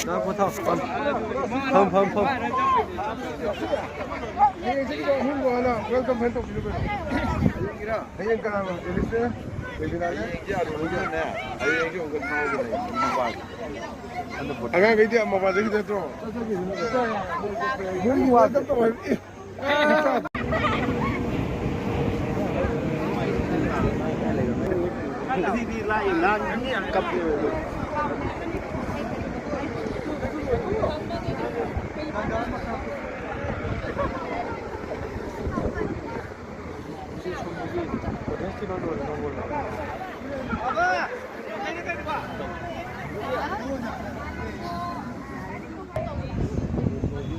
나 보통 펌. 지금 홍보 하나 웰컴 팬도 빌려줘. 행인 가라고 엘리스 베비나게. 아가 베디 엄마 바지 됐어. 문 와서 또 와. đi lại là những cặp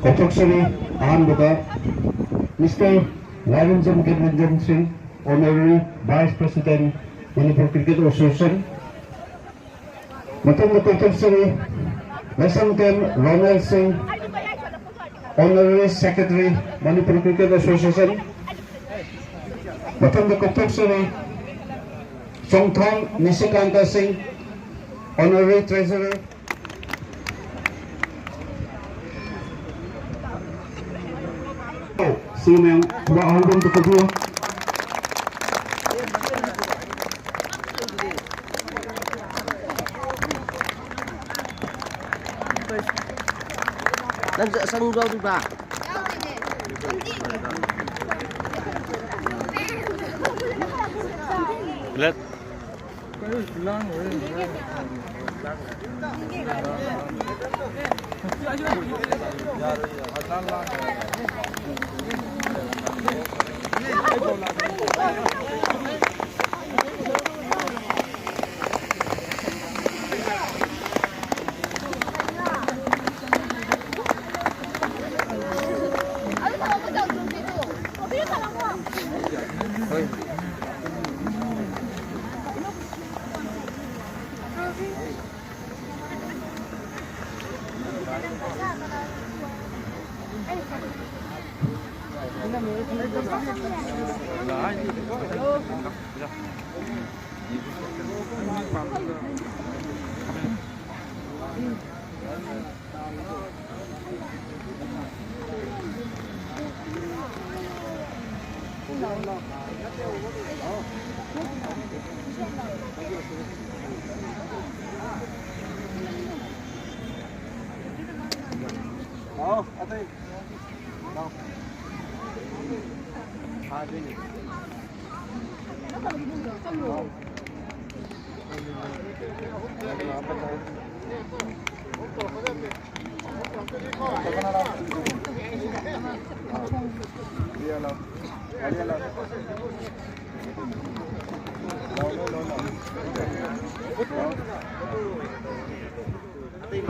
Kotoksari Ahmedabad, Mr. Ravinjam Gilranjan Singh, Honorary Vice President, Manipur Cricket Association. Matanda Kotoksari Vasankan Ronald Singh, Honorary Secretary, Manipur Cricket Association. Matanda Kotoksari Songthong Nishikanta Singh, Honorary Treasurer. Sino yang berahal untuk kedua? Dan sang rau tu ba. Let.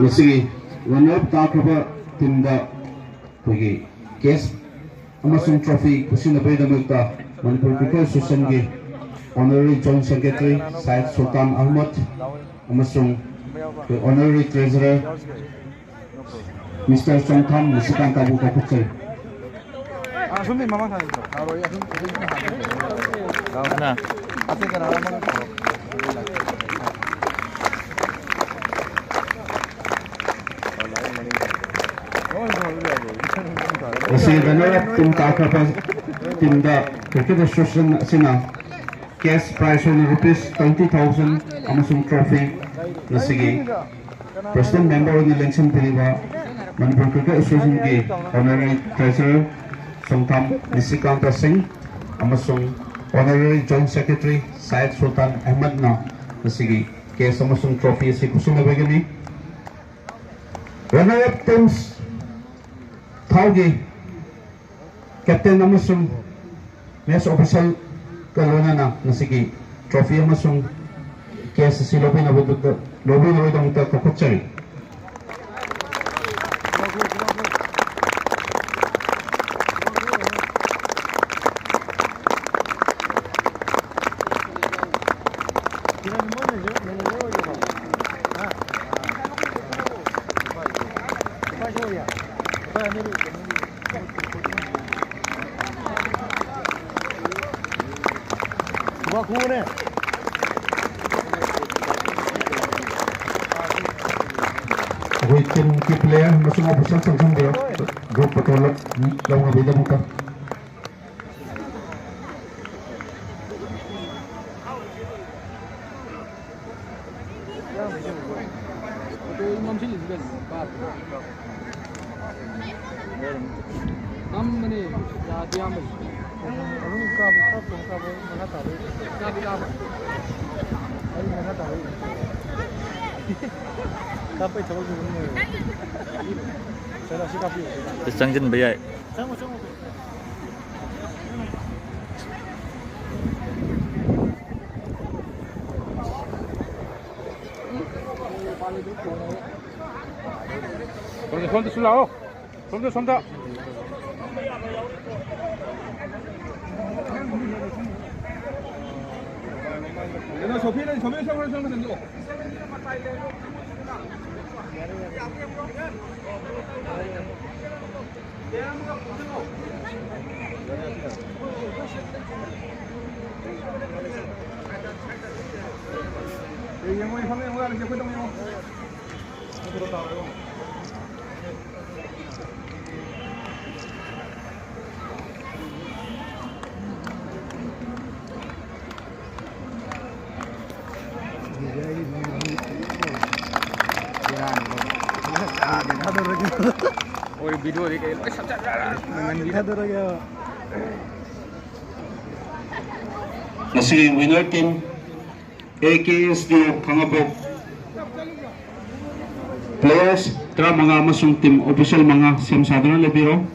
Sige, runner-up takraba timda pagi case amasung trophy kusinabay damagta Manipur Cricket Association gi Honorary Joint Secretary Syed Sultan Ahmad amasung Honorary Treasurer Mr. Songtham Nishikanta Buka Kutsay. 손님 마마 사는 거. 바로 야 손님 하는 거. 하나. 앞에 가라 한번 더. Kasi runner-up tim takraba timda Cricket Association sina cash prize ni rupees 20,000 amasung trophy na sige President Member of the Election Piliba Manipur Cricket Association gi Honorary Treasurer Songtham Nishikanta Singh amasung Honorary Joint Secretary Syed Sultan Ahmad na sige cash amasung trophy si kusinabay gani runner-up teams Taugi Captain amasung Mes Official kaluna na sige trophy amasung kesa si Lobi na budod Lobi na budod ang kakutsari. Ako'y team key player, masung opisyal sa isang dia. Group patulog, lang nga bida mo ka. Kapay tawag mo mo. Sana si kapi. Isang dyan ba yan? 그런데 손도 술라오. 손도 손다. 내가 저편에 저면상으로 하면 된다. 영어에 화면 영어하는 게 회동 영어. और वीडियो देखे Nasi winner team AKSDO Kangabok players tra mga masung team official mga siyam sadron lebiro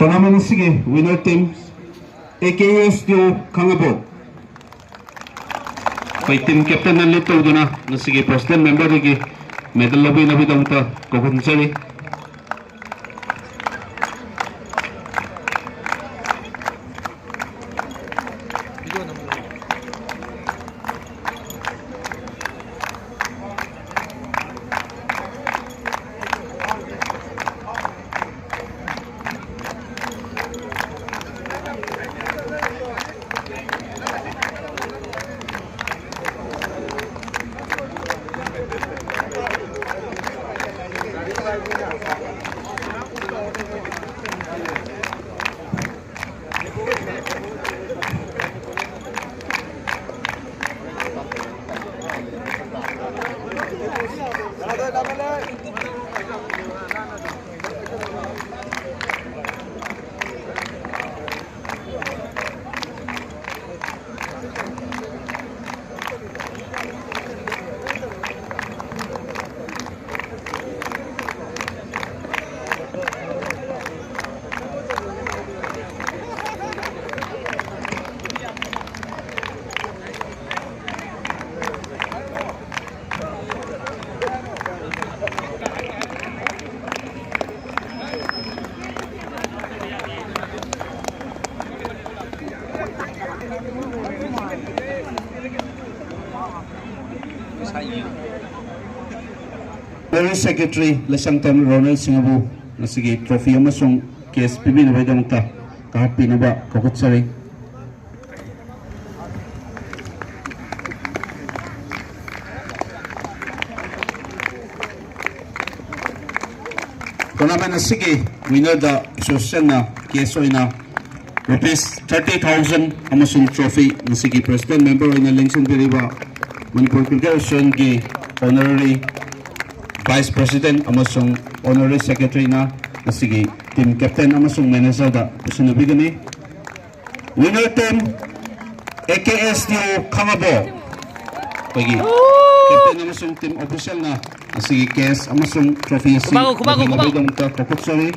Tournament sige winner team AKSDO Kangabok kay team captain ng Lito doon na sige president member lagi medal lobby na bitang ta kukunsari Very Secretary Lasang Tem Ronald Singabu na sige trophy amasung KSPB na bayang ta kahapi na ba kakutsari tournament na sige winner da isusyan na KSO na rupees 30,000 amasung trophy na sige president member na Lengson Piriba Manipur Federation gi honorary Vice President amasung Honorary Secretary na asigi team captain amasung manager da sinubigani. Winner team AKSTO Kangabo. Pagi captain amasung team official na asigi KS amasung trophy si nabigam ka kaputsari.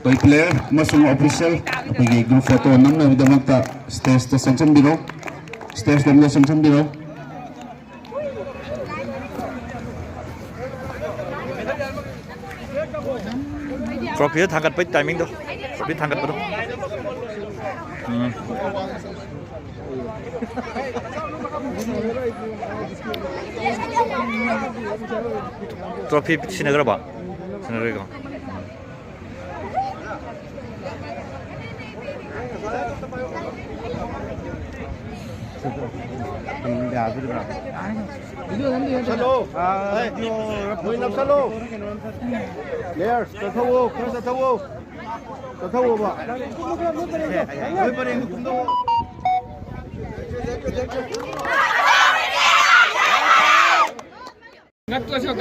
Kay player masung official pagi group photo nam na vidamag ta stage ta sansan biro stage dam na sansan biro 트로피 당근 빠 타이밍도 트로피 당근 빠도 트로피 시내그라 봐 시내그라 Salo. Muy nap salo. Players, tawo, kasa tawo. Tawo ba? Muy pare kumdo. Ngat ko siya